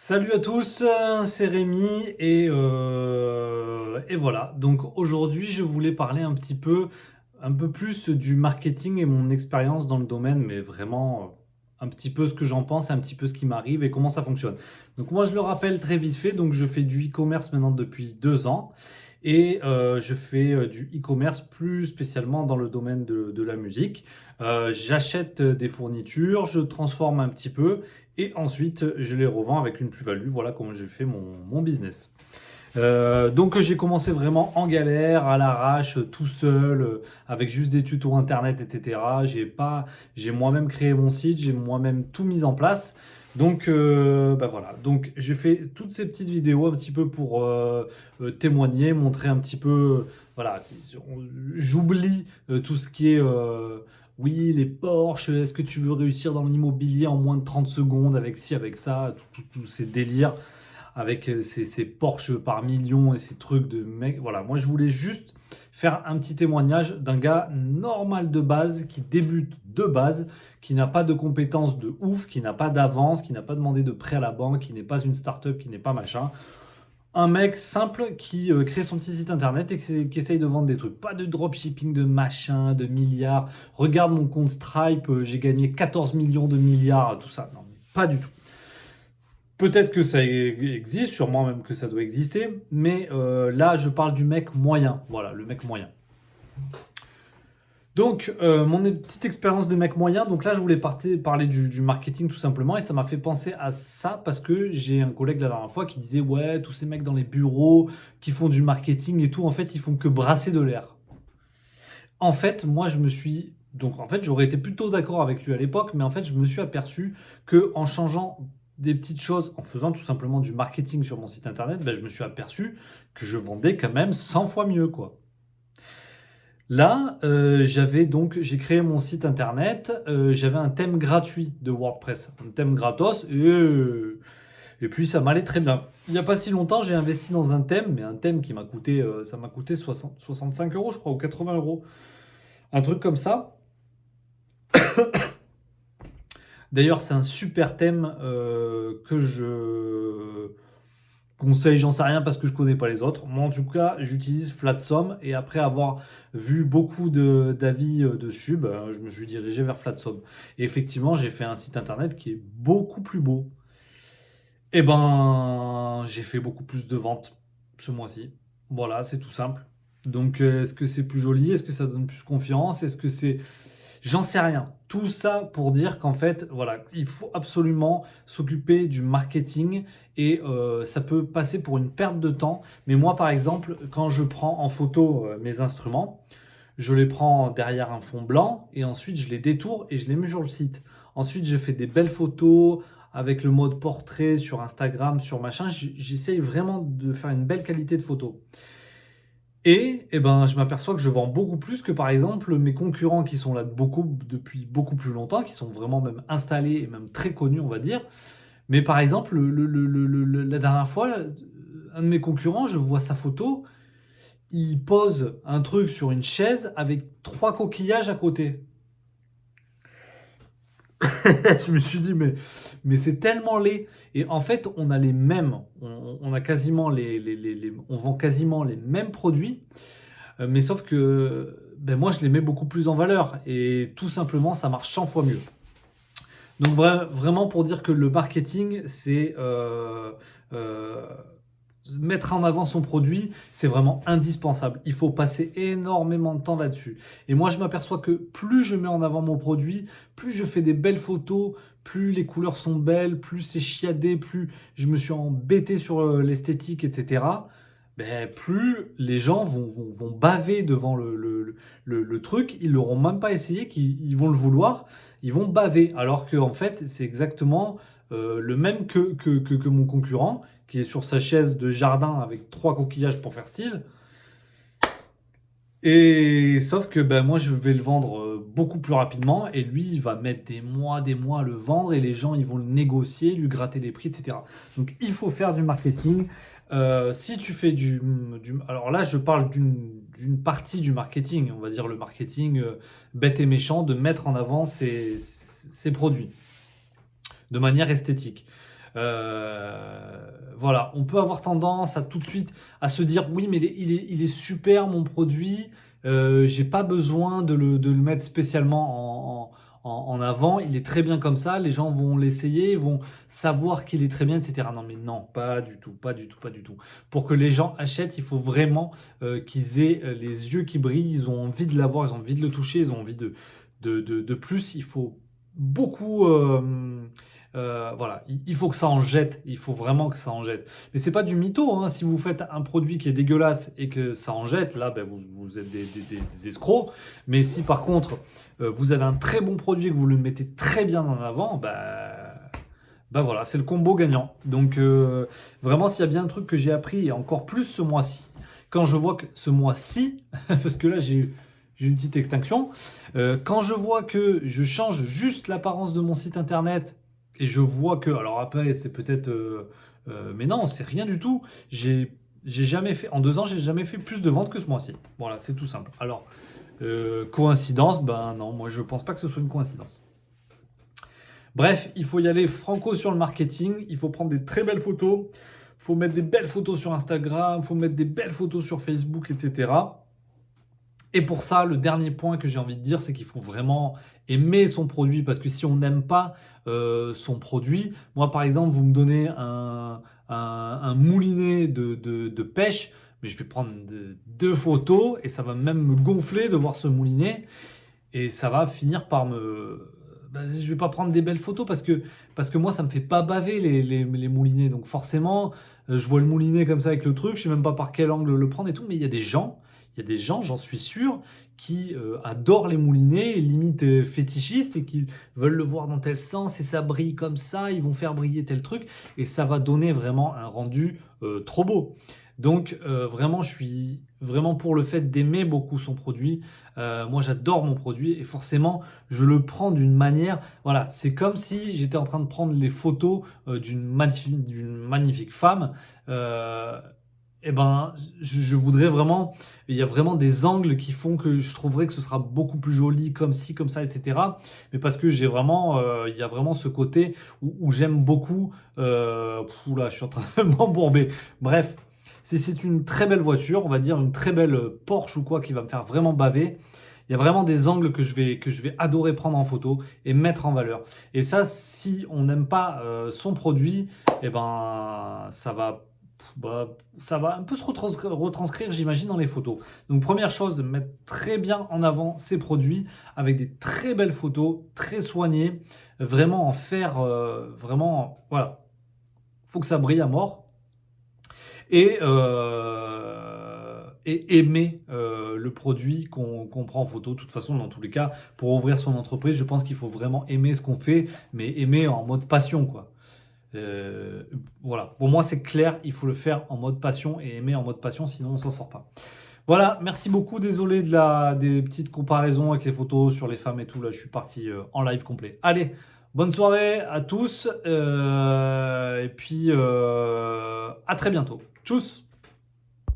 Salut à tous, c'est Rémi et voilà. Donc aujourd'hui, je voulais parler un peu plus du marketing et mon expérience dans le domaine, mais vraiment un petit peu ce que j'en pense, un petit peu ce qui m'arrive et comment ça fonctionne. Donc moi, je le rappelle très vite fait. Donc je fais du e-commerce maintenant depuis 2 ans et je fais du e-commerce plus spécialement dans le domaine de la musique. J'achète des fournitures, je transforme un petit peu et ensuite je les revends avec une plus-value. Voilà comment j'ai fait mon business. Donc j'ai commencé vraiment en galère, à l'arrache, tout seul, avec juste des tutos internet, etc. J'ai moi-même créé mon site, j'ai moi-même tout mis en place. Donc bah voilà. Donc j'ai fait toutes ces petites vidéos un petit peu pour témoigner, montrer un petit peu. Voilà, j'oublie tout ce qui est oui, les Porsche, est-ce que tu veux réussir dans l'immobilier en moins de 30 secondes avec ci, avec ça, tous ces délires avec ces Porsche par millions et ces trucs de mecs. Voilà, moi je voulais juste faire un petit témoignage d'un gars normal de base, qui débute de base, qui n'a pas de compétences de ouf, qui n'a pas d'avance, qui n'a pas demandé de prêt à la banque, qui n'est pas une start-up, qui n'est pas machin. Un mec simple qui crée son petit site internet et qui essaye de vendre des trucs. Pas de dropshipping, de machin, de milliards. Regarde mon compte Stripe, j'ai gagné 14 millions de milliards, tout ça. Non, pas du tout. Peut-être que ça existe, sûrement même que ça doit exister, mais là je parle du mec moyen, voilà, le mec moyen. Donc mon petite expérience de mec moyen, donc là je voulais parler du marketing tout simplement, et ça m'a fait penser à ça parce que j'ai un collègue la dernière fois qui disait ouais, tous ces mecs dans les bureaux qui font du marketing et tout, en fait ils font que brasser de l'air. En fait, moi je me suis... Donc en fait j'aurais été plutôt d'accord avec lui à l'époque, mais en fait je me suis aperçu que en changeant des petites choses, en faisant tout simplement du marketing sur mon site internet, ben, je me suis aperçu que je vendais quand même 100 fois mieux, quoi. Là, j'ai créé mon site internet, j'avais un thème gratuit de WordPress, un thème gratos, et puis ça m'allait très bien. Il n'y a pas si longtemps, j'ai investi dans un thème, mais un thème qui m'a coûté, ça m'a coûté 65 euros, je crois, ou 80 euros. Un truc comme ça. D'ailleurs, c'est un super thème que je conseille, j'en sais rien parce que je connais pas les autres. Moi, en tout cas, j'utilise Flatsum et après avoir vu beaucoup d'avis dessus, ben, je me suis dirigé vers Flatsum. Et effectivement, j'ai fait un site internet qui est beaucoup plus beau. Et ben, j'ai fait beaucoup plus de ventes ce mois-ci. Voilà, c'est tout simple. Donc, est-ce que c'est plus joli? Est-ce que ça donne plus confiance? Est-ce que c'est... J'en sais rien. Tout ça pour dire qu'en fait, voilà, il faut absolument s'occuper du marketing et ça peut passer pour une perte de temps. Mais moi, par exemple, quand je prends en photo mes instruments, je les prends derrière un fond blanc et ensuite je les détourne et je les mets sur le site. Ensuite, je fais des belles photos avec le mode portrait sur Instagram, sur machin. J'essaye vraiment de faire une belle qualité de photo. Et, eh ben, je m'aperçois que je vends beaucoup plus que par exemple mes concurrents qui sont là depuis beaucoup plus longtemps, qui sont vraiment même installés et même très connus, on va dire. Mais par exemple, la dernière fois, un de mes concurrents, je vois sa photo, il pose un truc sur une chaise avec 3 coquillages à côté. Je me suis dit, mais c'est tellement laid. Et en fait, on a les mêmes, on a quasiment on vend quasiment les mêmes produits. Mais sauf que ben moi, je les mets beaucoup plus en valeur. Et tout simplement, ça marche 100 fois mieux. Donc vraiment pour dire que le marketing, c'est euh, mettre en avant son produit, c'est vraiment indispensable. Il faut passer énormément de temps là-dessus. Et moi, je m'aperçois que plus je mets en avant mon produit, plus je fais des belles photos, plus les couleurs sont belles, plus c'est chiadé, plus je me suis embêté sur l'esthétique, etc. Ben, plus les gens vont baver devant le truc, ils l'auront même pas essayé, qu'ils vont le vouloir, ils vont baver. Alors que en fait, c'est exactement le même que mon concurrent, qui est sur sa chaise de jardin avec 3 coquillages pour faire style. Et sauf que ben, moi, je vais le vendre beaucoup plus rapidement, et lui, il va mettre des mois à le vendre, et les gens, ils vont le négocier, lui gratter les prix, etc. Donc, il faut faire du marketing. Si tu fais alors là, je parle d'une partie du marketing, on va dire le marketing bête et méchant, de mettre en avant ses produits de manière esthétique. Voilà, on peut avoir tendance à tout de suite à se dire oui, mais il est super mon produit. J'ai pas besoin de le mettre spécialement en avant. Il est très bien comme ça. Les gens vont l'essayer, ils vont savoir qu'il est très bien, etc. Non, mais non, pas du tout, pas du tout, pas du tout. Pour que les gens achètent, il faut vraiment qu'ils aient les yeux qui brillent. Ils ont envie de l'avoir, ils ont envie de le toucher, ils ont envie de plus. Il faut beaucoup. Voilà, il faut que ça en jette, il faut vraiment que ça en jette. Mais c'est pas du mytho, hein. Si vous faites un produit qui est dégueulasse et que ça en jette, là, ben, vous êtes des escrocs. Mais si par contre, vous avez un très bon produit et que vous le mettez très bien en avant, bah voilà, c'est le combo gagnant. Donc vraiment, s'il y a bien un truc que j'ai appris, et encore plus ce mois-ci, quand je vois que ce mois-ci, parce que là j'ai une petite extinction, quand je vois que je change juste l'apparence de mon site internet et je vois que, alors après c'est peut-être, mais non, c'est rien du tout. J'ai jamais fait, en 2 ans, j'ai jamais fait plus de ventes que ce mois-ci. Voilà, c'est tout simple. Alors, coïncidence, ben non, moi je pense pas que ce soit une coïncidence. Bref, il faut y aller franco sur le marketing, il faut prendre des très belles photos, il faut mettre des belles photos sur Instagram, il faut mettre des belles photos sur Facebook, etc. Et pour ça, le dernier point que j'ai envie de dire, c'est qu'il faut vraiment aimer son produit, parce que si on n'aime pas son produit, moi par exemple, vous me donnez un moulinet de pêche, mais je vais prendre 2 photos et ça va même me gonfler de voir ce moulinet. Et ça va finir par me. Ben, je vais pas prendre des belles photos parce que moi, ça me fait pas baver les moulinets. Donc forcément, je vois le moulinet comme ça avec le truc, je sais même pas par quel angle le prendre et tout. Mais il y a des gens, j'en suis sûr, qui adorent les moulinets, limite fétichistes, et qui veulent le voir dans tel sens et ça brille comme ça, ils vont faire briller tel truc et ça va donner vraiment un rendu trop beau. Donc vraiment, je suis vraiment pour le fait d'aimer beaucoup son produit. Moi, j'adore mon produit et forcément, je le prends d'une manière. Voilà, c'est comme si j'étais en train de prendre les photos d'une magnifique femme. Euh, et ben, je voudrais vraiment. Il y a vraiment des angles qui font que je trouverais que ce sera beaucoup plus joli, comme ci, comme ça, etc. Mais parce que j'ai vraiment, il y a vraiment ce côté où j'aime beaucoup. Oula, je suis en train de m'embourber. Bref, si c'est une très belle voiture, on va dire une très belle Porsche ou quoi qui va me faire vraiment baver, il y a vraiment des angles que je vais adorer prendre en photo et mettre en valeur. Et ça, si on n'aime pas son produit, eh ben, ça va un peu se retranscrire, j'imagine, dans les photos. Donc, première chose, mettre très bien en avant ses produits avec des très belles photos, très soignées, vraiment en faire, vraiment, voilà, faut que ça brille à mort et aimer le produit qu'on prend en photo. De toute façon, dans tous les cas, pour ouvrir son entreprise, je pense qu'il faut vraiment aimer ce qu'on fait, mais aimer en mode passion, quoi. Euh, voilà, pour moi c'est clair, il faut le faire en mode passion et aimer en mode passion, sinon on s'en sort pas. Voilà, merci beaucoup, désolé des petites comparaisons avec les photos sur les femmes et tout, là je suis parti en live complet. Allez, bonne soirée à tous, et puis à très bientôt. Tchuss!